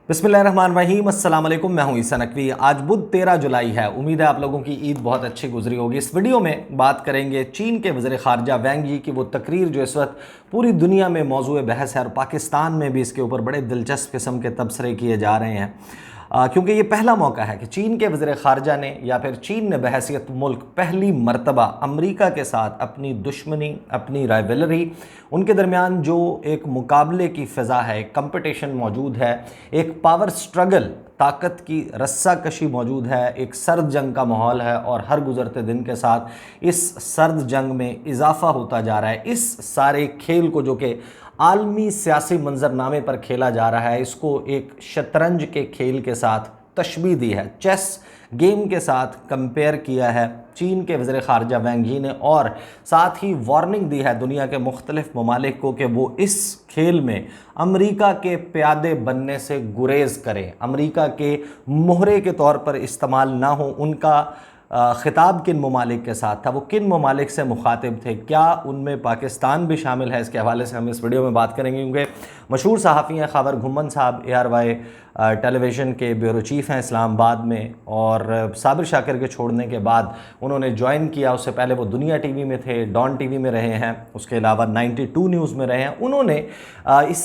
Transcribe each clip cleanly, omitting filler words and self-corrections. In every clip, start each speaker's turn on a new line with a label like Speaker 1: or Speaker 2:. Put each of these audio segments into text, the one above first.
Speaker 1: बिस्मिल्लाहिर्रहमानिर्रहीम, अस्सलाम वालेकुम। मैं हूं ईसा नकवी। आज बुध 13 जुलाई है। उम्मीद है आप लोगों की ईद बहुत अच्छी गुजरी होगी। इस वीडियो में बात करेंगे चीन के वज़ीर ख़ारजा वैंग यी की वो तकरीर जो इस वक्त पूरी दुनिया में मौजूए बहस है और पाकिस्तान में भी इसके ऊपर बड़े दिलचस्प किस्म के तबसरे किए जा रहे हैं, क्योंकि ये पहला मौका है कि चीन के वज़ीर ख़ारजा ने या फिर चीन ने बहैसियत मुल्क पहली मरतबा अमरीका के साथ अपनी दुश्मनी, अपनी राइवलरी, उनके दरमियान जो एक मुकाबले की फ़िज़ा है, एक कंपटिशन मौजूद है, एक पावर स्ट्रगल, ताकत की रस्सा कशी मौजूद है, एक सर्द जंग का माहौल है और हर गुज़रते दिन के साथ इस सर्द जंग में इजाफ़ा होता जा रहा है। इस सारे खेल को जो कि आलमी सियासी मंजरनामे पर खेला जा रहा है, इसको एक शतरंज के खेल के साथ तशबीह दी है, चेस गेम के साथ कंपेयर किया है चीन के वज़ीर ख़ारजा वैंग यी ने, और साथ ही वार्निंग दी है दुनिया के मुख्तलिफ ममालिक को कि वो इस खेल में अमरीका के प्यादे बनने से गुरेज़ करें, अमरीका के मोहरे के तौर पर इस्तेमाल ना हो। उनका ख़िताब किन ममालिक के साथ था, वो किन ममालिक से मुखातिब थे, क्या उनमें पाकिस्तान भी शामिल है, इसके हवाले से हम इस वीडियो में बात करेंगे। क्योंकि मशहूर सहाफ़ी हैं ख़ावर घुम्मन साहब, ARY टेलीविज़न के ब्यूरो चीफ़ हैं इस्लामाबाद में, और साबिर शाकिर के छोड़ने के बाद उन्होंने ज्वाइन किया। उससे पहले वो दुनिया टीवी में थे, डॉन टीवी में रहे हैं, उसके अलावा 92 न्यूज़ में रहे हैं। उन्होंने इस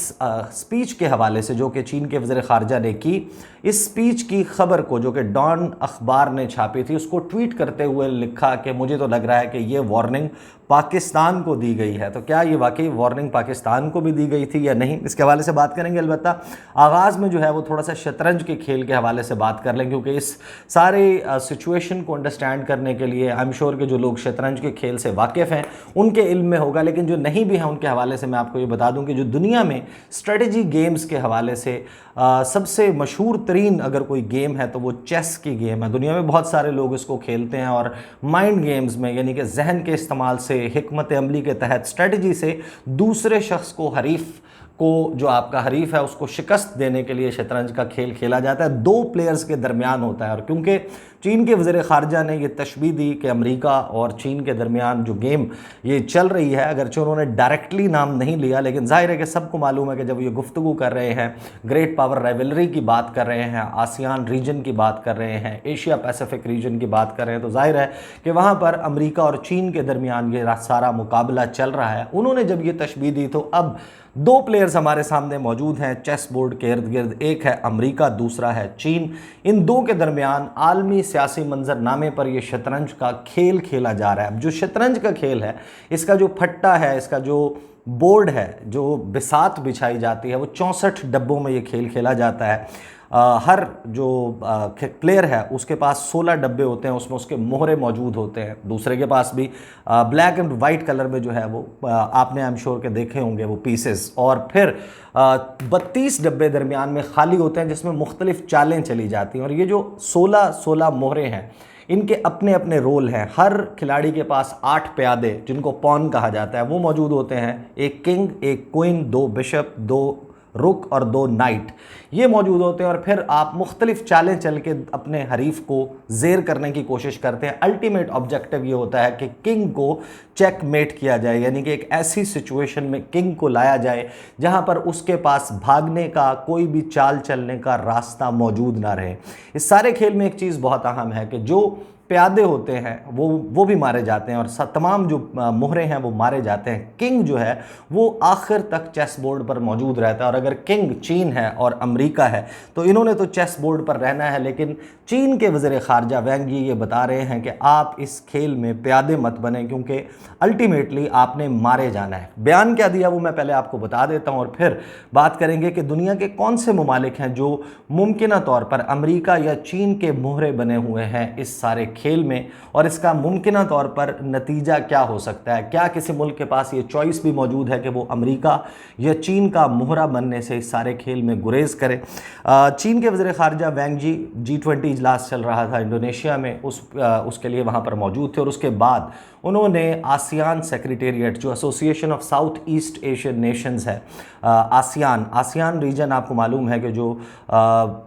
Speaker 1: स्पीच के हवाले से जो कि चीन के वज़ीर ख़ारजा ने की, इस स्पीच की ख़बर को जो कि डॉन अखबार ने छापी थी, उसको ट्वीट करते हुए लिखा कि मुझे तो लग रहा है कि ये वार्निंग पाकिस्तान को दी गई है। तो क्या ये वाकई वार्निंग पाकिस्तान को भी दी गई थी या नहीं, इसके हवाले से बात करेंगे। अलबत्ता आगाज़ में जो है वो थोड़ा सा शतरंज के खेल के हवाले से बात कर लें, क्योंकि इस सारे सिचुएशन को अंडरस्टैंड करने के लिए आई एम श्योर कि जो लोग शतरंज के खेल से वाकिफ़ हैं उनके इल्म में होगा, लेकिन जो नहीं भी हैं उनके हवाले से मैं आपको ये बता दूं कि जो दुनिया में स्ट्रेटजी गेम्स के हवाले से सबसे मशहूर तरीन अगर कोई गेम है तो वो चेस की गेम है। दुनिया में बहुत सारे लोग इसको खेलते हैं और माइंड गेम्स में, यानी कि जहन के इस्तेमाल से, हिकमत अमली के तहत, स्ट्रेटजी से दूसरे शख्स को, हरीफ को, जो आपका हरीफ है उसको शिकस्त देने के लिए शतरंज का खेल खेला जाता है। दो प्लेयर्स के दरमियान होता है, और क्योंकि चीन के वज़ीर ख़ारजा ने यह तशबीह दी कि अमेरिका और चीन के दरमियान जो गेम ये चल रही है, अगरचे उन्होंने डायरेक्टली नाम नहीं लिया, लेकिन जाहिर है कि सबको मालूम है कि जब ये गुफ्तगू कर रहे हैं, ग्रेट पावर राइवलरी की बात कर रहे हैं, आसियान रीजन की बात कर रहे हैं, एशिया पैसिफिक रीजन की बात कर रहे हैं, तो जाहिर है कि वहाँ पर अमेरिका और चीन के दरमियान ये सारा मुकाबला चल रहा है। उन्होंने जब ये तशबीह दी तो अब दो प्लेयर्स हमारे सामने मौजूद हैं चेस बोर्ड के इर्द गिर्द, एक है अमेरिका, दूसरा है चीन। इन दो के दरमियान आलमी सियासी मंजरनामे पर यह शतरंज का खेल खेला जा रहा है। अब जो शतरंज का खेल है, इसका जो फट्टा है, इसका जो बोर्ड है, जो बिसात बिछाई जाती है, वो 64 डब्बों में ये खेल खेला जाता है। हर जो प्लेयर है उसके पास 16 डब्बे होते हैं, उसमें उसके मोहरे मौजूद होते हैं। दूसरे के पास भी ब्लैक एंड वाइट कलर में जो है वो आपने आई एम श्योर के देखे होंगे वो पीसेस, और फिर 32 डब्बे दरमियान में खाली होते हैं जिसमें मुख्तलिफ चालें चली जाती हैं। और ये जो 16 मोहरे हैं, इनके अपने अपने रोल हैं। हर खिलाड़ी के पास 8 प्यादे, जिनको पॉन कहा जाता है, वो मौजूद होते हैं। एक किंग, एक क्वीन, 2 बिशप, 2 रुक और 2 नाइट, ये मौजूद होते हैं। और फिर आप मुख्तलिफ चालें चल के अपने हरीफ को ज़ेर करने की कोशिश करते हैं। अल्टीमेट ऑब्जेक्टिव ये होता है कि किंग को चेकमेट किया जाए, यानी कि एक ऐसी सिचुएशन में किंग को लाया जाए जहां पर उसके पास भागने का, कोई भी चाल चलने का रास्ता मौजूद ना रहे। इस सारे खेल में एक चीज़ बहुत अहम है कि जो प्यादे होते हैं वो भी मारे जाते हैं, और तमाम जो मोहरे हैं वो मारे जाते हैं। किंग जो है वो आखिर तक चेस बोर्ड पर मौजूद रहता है, और अगर किंग चीन है और अमेरिका है तो इन्होंने तो चेस बोर्ड पर रहना है। लेकिन चीन के वज़ीर ख़ारजा वैंग यी ये बता रहे हैं कि आप इस खेल में प्यादे मत बने, क्योंकि अल्टीमेटली आपने मारे जाना है। बयान क्या दिया वो मैं पहले आपको बता देता हूँ, और फिर बात करेंगे कि दुनिया के कौन से ममालिक हैं जो मुमकिन तौर पर अमेरिका या चीन के मोहरे बने हुए हैं इस सारे खेल में, और इसका मुमकिन तौर पर नतीजा क्या हो सकता है। क्या किसी मुल्क के पास ये चॉइस भी मौजूद है कि वो अमेरिका या चीन का मोहरा बनने से इस सारे खेल में गुरेज करे। चीन के वज़ीर ख़ारजा वैंग यी G20 इजलास चल रहा था इंडोनेशिया में, उसके लिए वहाँ पर मौजूद थे, और उसके बाद उन्होंने आसियान सेक्रेटेरिएट, जो association of south east Asian Nations है, आसियान रीजन आपको मालूम है कि जो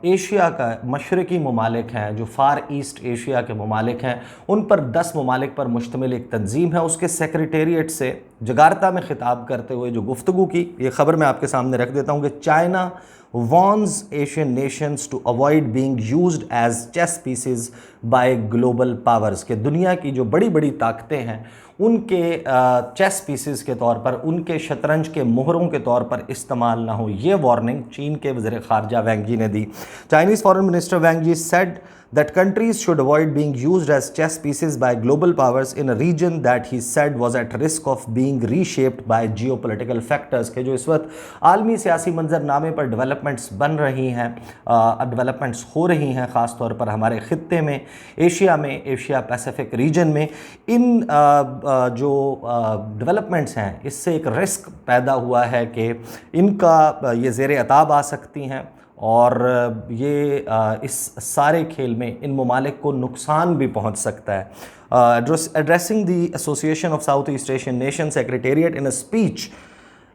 Speaker 1: एशिया का मशरकी ममालिक हैं, जो फार ईस्ट एशिया के ममालिक हैं, उन पर 10 ममालिक पर मुश्तमिल एक तंजीम है। उसके सेक्रेटेरिएट से जगार्ता में ख़िताब करते हुए जो गुफ्तगू की, ये ख़बर मैं आपके सामने रख देता हूँ कि China warns Asian nations to avoid being used as chess pieces by global powers, कि दुनिया की जो बड़ी बड़ी ताकतें हैं उनके चेस पीसेस के तौर पर, उनके शतरंज के मोहरों के तौर पर इस्तेमाल ना हो। ये वार्निंग चीन के वज़ीर ख़ारजा वैंग यी ने दी। चाइनीज़ फॉरेन मिनिस्टर वैंग यी said that countries should avoid being used as chess pieces by global powers in a region that he said was at risk of being reshaped by geopolitical factors, के जो इस वक्त आलमी सियासी मंजरनामे पर developments बन रही हैं, डेवलपमेंट्स हो रही हैं, ख़ास तौर पर हमारे ख़ित्ते में, एशिया पैसिफिक रीजन में, इन जो डेवलपमेंट्स हैं इससे एक रिस्क पैदा हुआ है कि इनका ये ज़ेर अताब आ सकती हैं और ये इस सारे खेल में इन ममालिक को नुकसान भी पहुंच सकता है। Addressing the association of south east Asian nation secretariat in a speech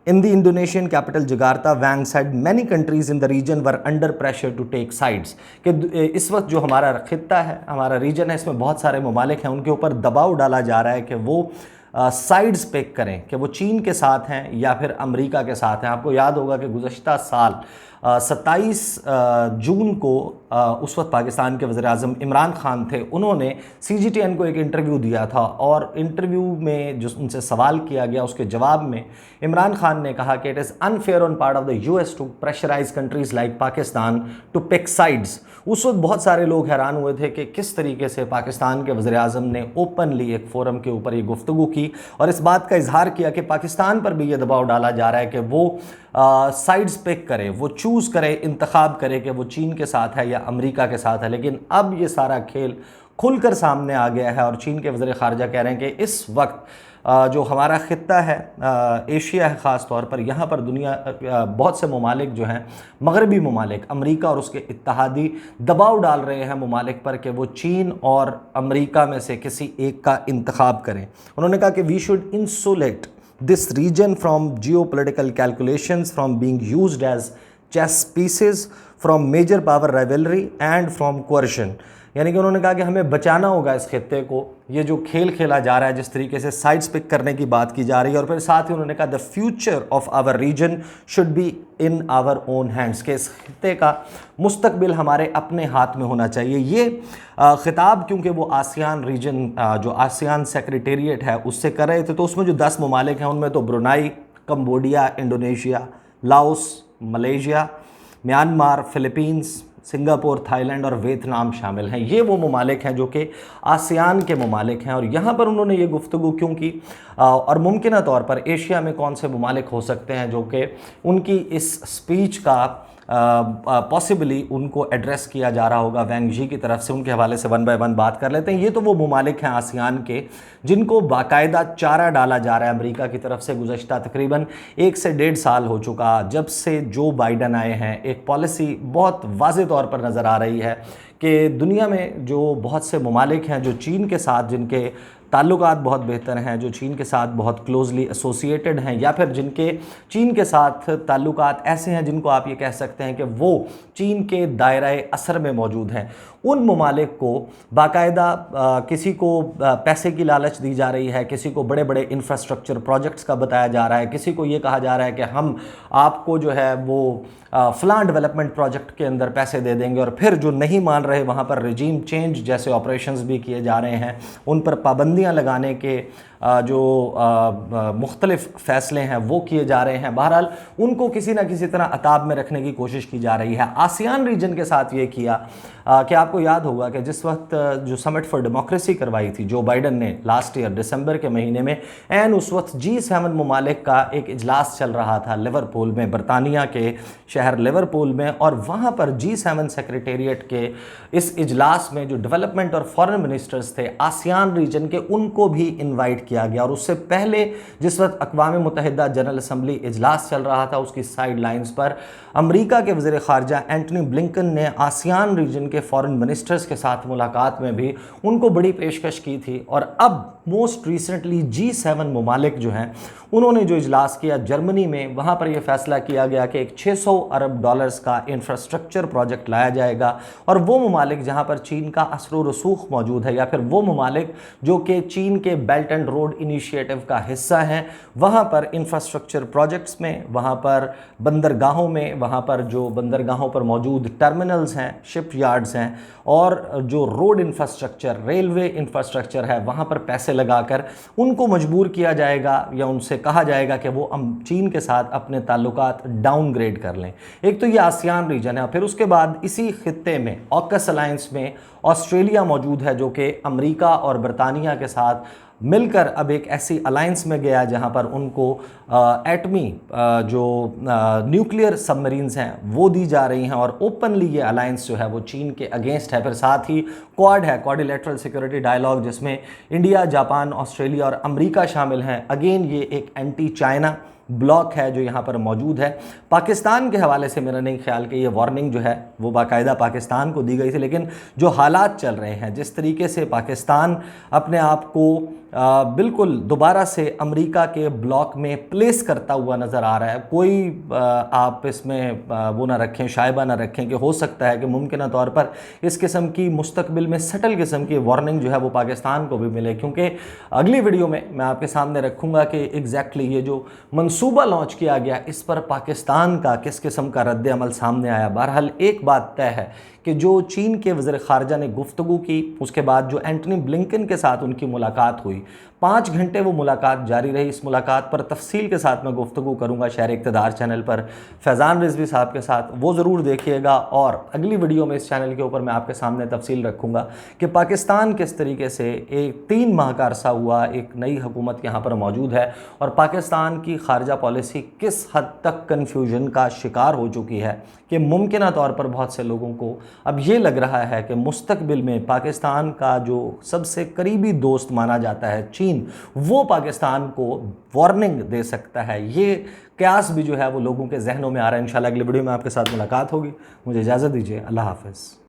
Speaker 1: in the Indonesian capital Jakarta, Wang said many countries in the region were under pressure to take sides, कि इस वक्त जो हमारा खित्ता है, हमारा रीजन है, इसमें बहुत सारे ममालिक हैं, उनके ऊपर दबाव डाला जा रहा है कि वो साइड्स पिक करें, कि वो चीन के साथ हैं या फिर अमेरिका के साथ हैं। आपको याद होगा कि गुज़श्ता साल 27 जून को उस वक्त पाकिस्तान के वज़ीर-ए-आज़म इमरान खान थे, उन्होंने CGTN को एक इंटरव्यू दिया था और इंटरव्यू में जो उनसे सवाल किया गया उसके जवाब में इमरान खान ने कहा कि it is unfair on part of the US to pressurize countries like Pakistan to pick sides. उस वक्त बहुत सारे लोग हैरान हुए थे कि किस तरीके से पाकिस्तान के वज़ीर-ए-आज़म ने ओपनली एक फ़ोरम के ऊपर ये गुफ्तगू की और इस बात का इजहार किया कि पाकिस्तान पर भी ये दबाव डाला जा रहा है कि वो साइड्स पिक करे, वो चूज़ करे, इंतखाब करे कि वो चीन के साथ है या अमेरिका के साथ है। लेकिन अब ये सारा खेल खुलकर सामने आ गया है और चीन के वज़ीर ख़ारजा कह रहे हैं कि इस वक्त जो हमारा ख़ित्ता है, एशिया है ख़ास तौर पर, यहाँ पर दुनिया बहुत से ममालिक जो हैं, मगरबी ममालिक, अमेरिका और उसके इत्तहादी दबाव डाल रहे हैं ममालिक पर कि वो चीन और अमेरिका में से किसी एक का इंतखाब करें। उन्होंने कहा कि we should insulate this region from geopolitical calculations, from being used as chess pieces, from major power rivalry and from coercion। यानी कि उन्होंने कहा कि हमें बचाना होगा इस खित्ते को, ये जो खेल खेला जा रहा है, जिस तरीके से साइड्स पिक करने की बात की जा रही है। और फिर साथ ही उन्होंने कहा the future of our region should be in our own hands, के इस खित्ते का मुस्तकबिल हमारे अपने हाथ में होना चाहिए। ये खिताब क्योंकि वो आसियान रीजन, जो आसियान सेक्रेटेरिएट है उससे कर रहे थे, तो उसमें जो 10 ममालिक हैं उनमें तो Brunei, Cambodia, Indonesia, Laos, Malaysia, Myanmar, Philippines, Singapore, Thailand और वियतनाम शामिल हैं। ये वो ममालिक हैं जो कि आसियान के ममालिक हैं। और यहाँ पर उन्होंने ये गुफ्तगू क्यों की और मुमकिन तौर पर एशिया में कौन से ममालिक हो सकते हैं जो कि उनकी इस स्पीच का पॉसिबली उनको एड्रेस किया जा रहा होगा वैंग यी की तरफ से, उनके हवाले से वन बाय वन बात कर लेते हैं। ये तो वो ममालिक हैं आसियान के जिनको बाकायदा चारा डाला जा रहा है अमेरिका की तरफ से। गुज़श्ता तकरीबन 1 से 1.5 साल हो चुका जब से जो बाइडन आए हैं, एक पॉलिसी बहुत वाज़े तौर पर नज़र आ रही है कि दुनिया में जो बहुत से ममालिक हैं जो चीन के साथ, जिनके ताल्लुकात बहुत बेहतर हैं, जो चीन के साथ बहुत क्लोजली एसोसिएटेड हैं, या फिर जिनके चीन के साथ ताल्लुकात ऐसे हैं जिनको आप ये कह सकते हैं कि वो चीन के दायरे असर में मौजूद हैं, उन ममालिक को बाकायदा किसी को पैसे की लालच दी जा रही है, किसी को बड़े बड़े इंफ्रास्ट्रक्चर प्रोजेक्ट्स का बताया जा रहा है, किसी को ये कहा जा रहा है कि हम आपको जो है वो फ़लाँ डेवलपमेंट प्रोजेक्ट के अंदर पैसे दे देंगे, और फिर जो नहीं मान रहे वहाँ पर रजीम चेंज जैसे ऑपरेशंस भी किए जा रहे हैं, उन पर पाबंदियाँ लगाने के जो मुख्तलिफ़ फ़ैसले हैं वो किए जा रहे हैं। बहरहाल उनको किसी न किसी तरह अताब में रखने की कोशिश की जा रही है। आसियान रीजन के साथ ये किया कि आपको याद होगा कि जिस वक्त जो समिट फॉर डेमोक्रेसी करवाई थी जो बाइडन ने लास्ट ईयर दिसंबर के महीने में, एंड उस वक्त G7 ममालिक का एक इजलास चल रहा था लिवरपूल में, बरतानिया के शहर लिवरपूल में, और वहाँ पर G7 सेक्रेटेरिएट के इस इजलास में जो डेवलपमेंट और फॉरेन मिनिस्टर्स थे आसियान रीजन के, उनको भी इन्वाइट किया गया। और उससे पहले जिस वक्त अक़वाम मुत्तहिदा जनरल असम्बली इजलास चल रहा था, उसकी साइड लाइन्स पर अमेरिका के वज़ीर ख़ारजा एंटनी ब्लिंकन ने आसियान रीजन के फॉरेन मिनिस्टर्स के साथ मुलाकात में भी उनको बड़ी पेशकश की थी। और अब मोस्ट रिसेंटली G7 ममालिक जो हैं उन्होंने जो इजलास किया जर्मनी में, वहाँ पर यह फ़ैसला किया गया कि एक $600 अरब का इंफ्रास्ट्रक्चर प्रोजेक्ट लाया जाएगा। और वो ममालिक जहाँ पर चीन का असर व रसूख मौजूद है, या फिर वो ममालिक जो कि चीन के बेल्ट एंड रोड इनिशिएटिव का हिस्सा हैं। वहाँ पर इंफ्रास्ट्रक्चर प्रोजेक्ट्स में, वहाँ पर बंदरगाहों में, वहाँ पर जो बंदरगाहों पर मौजूद टर्मिनल्स हैं, शिप यार्ड्स हैं और जो रोड इंफ्रास्ट्रक्चर, रेलवे इंफ्रास्ट्रक्चर है, वहाँ पर पैसे लगाकर उनको मजबूर किया जाएगा या उनसे कहा जाएगा कि वो चीन के साथ अपने ताल्लुकात डाउनग्रेड कर लें। एक तो ये आसियान रीजन है, फिर उसके बाद इसी खित्ते में ऑकस अलायंस में ऑस्ट्रेलिया मौजूद है, जो कि अमेरिका और बरतानिया के साथ मिलकर अब एक ऐसी अलायंस में गया जहां पर उनको एटमी जो न्यूक्लियर सबमरीन्स हैं वो दी जा रही हैं और ओपनली ये अलायंस जो है वो चीन के अगेंस्ट है। फिर साथ ही क्वाड है, क्वाड्रिलेटरल सिक्योरिटी डायलॉग, जिसमें इंडिया, जापान, ऑस्ट्रेलिया और अमेरिका शामिल हैं। अगेन ये एक एंटी चाइना ब्लॉक है जो यहाँ पर मौजूद है। पाकिस्तान के हवाले से मेरा नहीं ख्याल कि ये वार्निंग जो है वो बाकायदा पाकिस्तान को दी गई थी, लेकिन जो हालात चल रहे हैं, जिस तरीके से पाकिस्तान अपने आप को बिल्कुल दोबारा से अमेरिका के ब्लॉक में प्लेस करता हुआ नज़र आ रहा है, कोई आप इसमें वो ना रखें, शायबा ना रखें कि हो सकता है कि मुमकिन तौर पर इस किस्म की मुस्तकबिल में सटल किस्म की वार्निंग जो है वो पाकिस्तान को भी मिले। क्योंकि अगली वीडियो में मैं आपके सामने रखूँगा कि एग्जैक्टली ये जो मनसूबा लॉन्च किया गया, इस पर पाकिस्तान का किस किस्म का रद्द अमल सामने आया। बहरहाल एक बात तय है कि जो चीन के वज़ीर ख़ारजा ने गुफ्तगू की, उसके बाद जो एंटनी ब्लिंकन के साथ उनकी मुलाकात हुई, 5 घंटे वो मुलाकात जारी रही। इस मुलाकात पर तफसील के साथ मैं गुफ्तगू करूँगा शहर इक़्तिदार चैनल पर फैज़ान रिजवी साहब के साथ, वो ज़रूर देखिएगा। और अगली वीडियो में इस चैनल के ऊपर मैं आपके सामने तफसील रखूँगा कि पाकिस्तान किस तरीके से एक 3 माह का अरसा हुआ, एक नई हुकूमत यहाँ पर मौजूद है और पाकिस्तान की खारजा पॉलिसी किस हद तक कन्फ्यूजन का शिकार हो चुकी है कि मुमकिन तौर पर बहुत से लोगों को अब ये लग रहा है कि मुस्तकबिल में पाकिस्तान का जो सबसे करीबी दोस्त माना जाता है चीन, वो पाकिस्तान को वार्निंग दे सकता है। ये कयास भी जो है वो लोगों के जहनों में आ रहा है। इंशाल्लाह अगली वीडियो में आपके साथ मुलाकात होगी। मुझे इजाज़त दीजिए। अल्लाह हाफ़िज़।